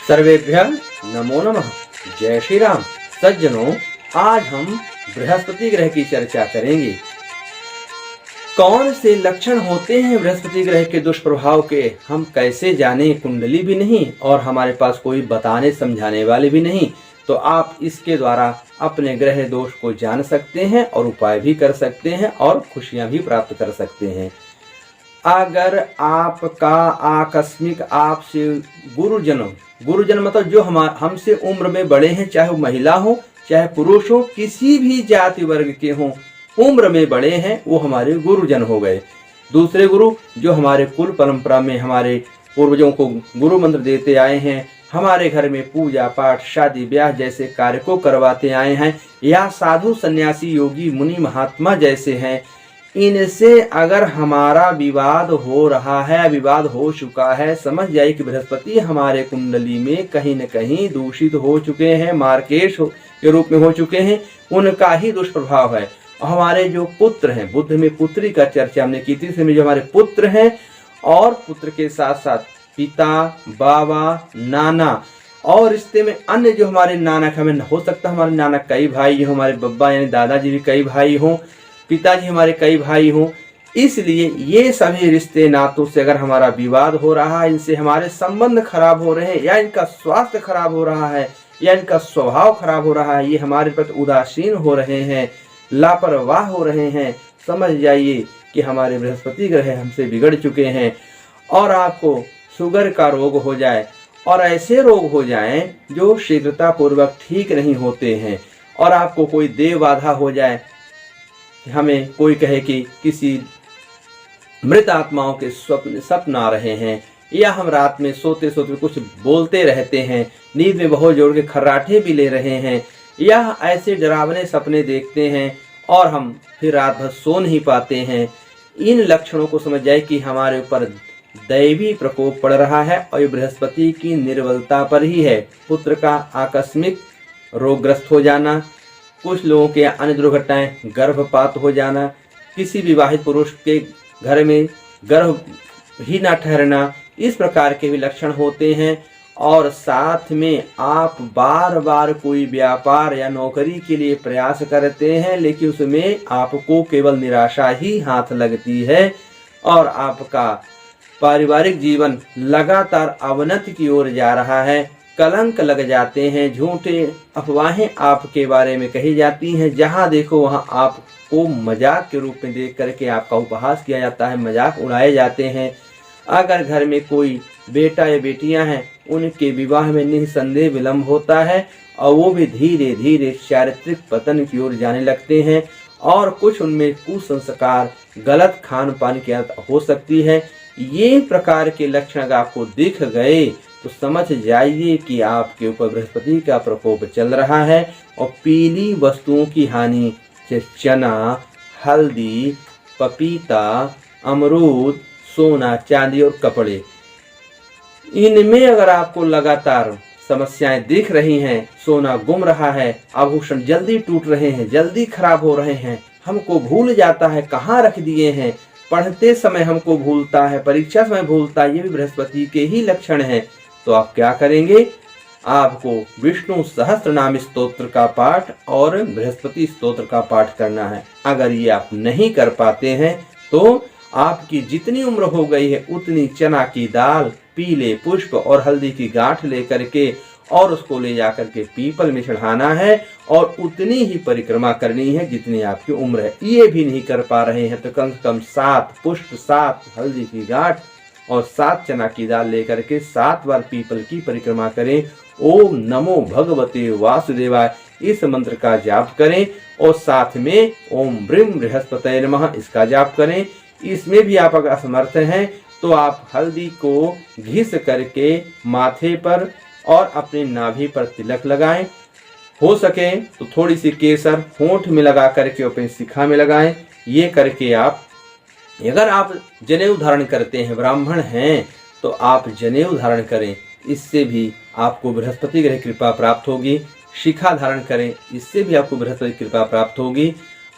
सर्वेभ्यः नमो नमः। जय श्री राम। सज्जनों, आज हम बृहस्पति ग्रह की चर्चा करेंगे। कौन से लक्षण होते हैं बृहस्पति ग्रह के दुष्प्रभाव के, हम कैसे जाने। कुंडली भी नहीं और हमारे पास कोई बताने समझाने वाले भी नहीं, तो आप इसके द्वारा अपने ग्रह दोष को जान सकते हैं और उपाय भी कर सकते हैं और खुशियां भी प्राप्त कर सकते हैं। अगर आपका आकस्मिक आपसे गुरुजन मतलब जो हमसे उम्र में बड़े हैं, चाहे वो महिला हो चाहे पुरुष हो, किसी भी जाति वर्ग के हों, उम्र में बड़े हैं, वो हमारे गुरुजन हो गए। दूसरे गुरु जो हमारे कुल परंपरा में हमारे पूर्वजों को गुरु मंत्र देते आए हैं, हमारे घर में पूजा पाठ शादी ब्याह जैसे कार्य को करवाते आए हैं, या साधु सन्यासी योगी मुनि महात्मा जैसे हैं, इनसे अगर हमारा विवाद हो रहा है, विवाद हो चुका है, समझ जाइए कि बृहस्पति हमारे कुंडली में कहीं न कहीं दूषित हो चुके हैं, मार्केश के रूप में हो चुके हैं, उनका ही दुष्प्रभाव है। हमारे जो पुत्र हैं, बुद्ध में पुत्री का चर्चा हमने की थी, इसमें जो हमारे पुत्र हैं और पुत्र के साथ साथ पिता, बाबा, नाना और रिश्ते में अन्य जो हमारे नाना, हमें हो सकता है हमारे नाना कई भाई हों, हमारे बब्बा यानी दादाजी भी कई भाई हों, पिताजी हमारे कई भाई हों, इसलिए ये सभी रिश्ते नातों से अगर हमारा विवाद हो रहा है, इनसे हमारे संबंध खराब हो रहे हैं, या इनका स्वास्थ्य खराब हो रहा है, या इनका स्वभाव खराब हो रहा है, ये हमारे प्रति उदासीन हो रहे हैं, लापरवाह हो रहे हैं, समझ जाइए कि हमारे बृहस्पति ग्रह हमसे बिगड़ चुके हैं। और आपको शुगर का रोग हो जाए और ऐसे रोग हो जाएं जो शीघ्रता पूर्वक ठीक नहीं होते हैं, और आपको कोई देव बाधा हो जाए, हमें कोई कहे कि किसी मृत आत्माओं के सपन आ रहे हैं, या हम रात में सोते सोते कुछ बोलते रहते हैं, नींद में बहुत जोर के खर्राटे भी ले रहे हैं, या ऐसे डरावने सपने देखते हैं और हम फिर रात भर सो नहीं पाते हैं, इन लक्षणों को समझ जाए कि हमारे ऊपर दैवी प्रकोप पड़ रहा है और ये बृहस्पति की निर्बलता पर ही है। पुत्र का आकस्मिक रोगग्रस्त हो जाना, कुछ लोगों के अन्य दुर्घटनाएं, गर्भपात हो जाना, किसी विवाहित पुरुष के घर में गर्भ ही ना ठहरना, इस प्रकार के भी लक्षण होते हैं। और साथ में आप बार बार कोई व्यापार या नौकरी के लिए प्रयास करते हैं, लेकिन उसमें आपको केवल निराशा ही हाथ लगती है, और आपका पारिवारिक जीवन लगातार अवनति की ओर जा रहा है, कलंक लग जाते हैं, झूठे अफवाहें आपके बारे में कही जाती हैं, जहां देखो वहां आपको मजाक के रूप में देख करके आपका उपहास किया जाता है, मजाक उड़ाए जाते हैं। अगर घर में कोई बेटा या बेटियां हैं, उनके विवाह में निसंदेह विलंब होता है, और वो भी धीरे धीरे चारित्रिक पतन की ओर जाने लगते हैं, और कुछ उनमें कुसंस्कार, गलत खान पान की आदत हो सकती है। ये प्रकार के लक्षण अगर आपको दिख गए तो समझ जाइए कि आपके ऊपर बृहस्पति का प्रकोप चल रहा है। और पीली वस्तुओं की हानि, चना, हल्दी, पपीता, अमरूद, सोना, चांदी और कपड़े, इनमें अगर आपको लगातार समस्याएं दिख रही हैं, सोना गुम रहा है, आभूषण जल्दी टूट रहे हैं, जल्दी खराब हो रहे हैं, हमको भूल जाता है कहाँ रख दिए हैं, पढ़ते समय हमको भूलता है, परीक्षा समय भूलता है, ये भी बृहस्पति के ही लक्षण हैं। तो आप क्या करेंगे, आपको विष्णु सहस्त्रनाम स्तोत्र का पाठ और बृहस्पति स्तोत्र का पाठ करना है। अगर ये आप नहीं कर पाते हैं तो आपकी जितनी उम्र हो गई है उतनी चना की दाल, पीले पुष्प और हल्दी की गांठ लेकर के और उसको ले जाकर के पीपल में चढ़ाना है, और उतनी ही परिक्रमा करनी है जितनी आपकी उम्र है। ये भी नहीं कर पा रहे हैं तो कम से कम 7 पुष्प, 7 हल्दी की गांठ और 7 चना की दाल लेकर के 7 बार पीपल की परिक्रमा करें। ओम नमो भगवते वासुदेवाय इस मंत्र का जाप करें, और साथ में ओम ब्रीम बृहस्पतये नमः इसका जाप करें। इसमें भी आप अगर असमर्थ हैं तो आप हल्दी को घिस करके माथे पर और अपने नाभि पर तिलक लगाएं, हो सके तो थोड़ी सी केसर होंठ में लगा करके अपनी शिखा में लगाएं। ये करके आप, अगर आप जनेऊ धारण करते हैं, ब्राह्मण हैं, तो आप जनेऊ धारण करें, इससे भी आपको बृहस्पति ग्रह कृपा प्राप्त होगी। शिखा धारण करें, इससे भी आपको बृहस्पति कृपा प्राप्त होगी।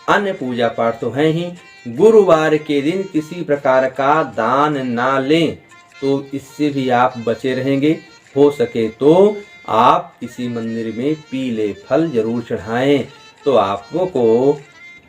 अन्य पूजा पाठ तो हैं ही। गुरुवार के दिन किसी प्रकार का दान ना लें, तो इससे भी आप बचे रहेंगे। हो सके तो आप किसी मंदिर में पीले फल जरूर चढ़ाएं, तो आपको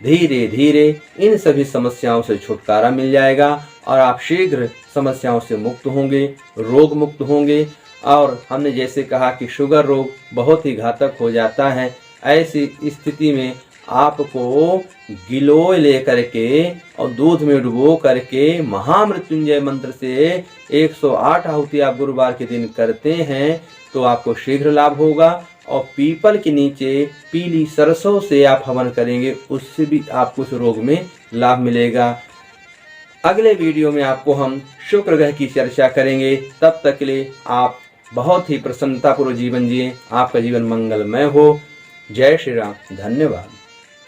धीरे धीरे इन सभी समस्याओं से छुटकारा मिल जाएगा और आप शीघ्र समस्याओं से मुक्त होंगे, रोग मुक्त होंगे। और हमने जैसे कहा कि शुगर रोग बहुत ही घातक हो जाता है, ऐसी स्थिति में आपको गिलोय लेकर के और दूध में डुबो करके महामृत्युंजय मंत्र से 108 आहुति आप गुरुवार के दिन करते हैं तो आपको शीघ्र लाभ होगा। और पीपल के नीचे पीली सरसों से आप हवन करेंगे, उससे भी आपको उस रोग में लाभ मिलेगा। अगले वीडियो में आपको हम शुक्र ग्रह की चर्चा करेंगे। तब तक के लिए आप बहुत ही प्रसन्नतापूर्वक जीवन जिए, आपका जीवन मंगलमय हो। जय श्री राम। धन्यवाद।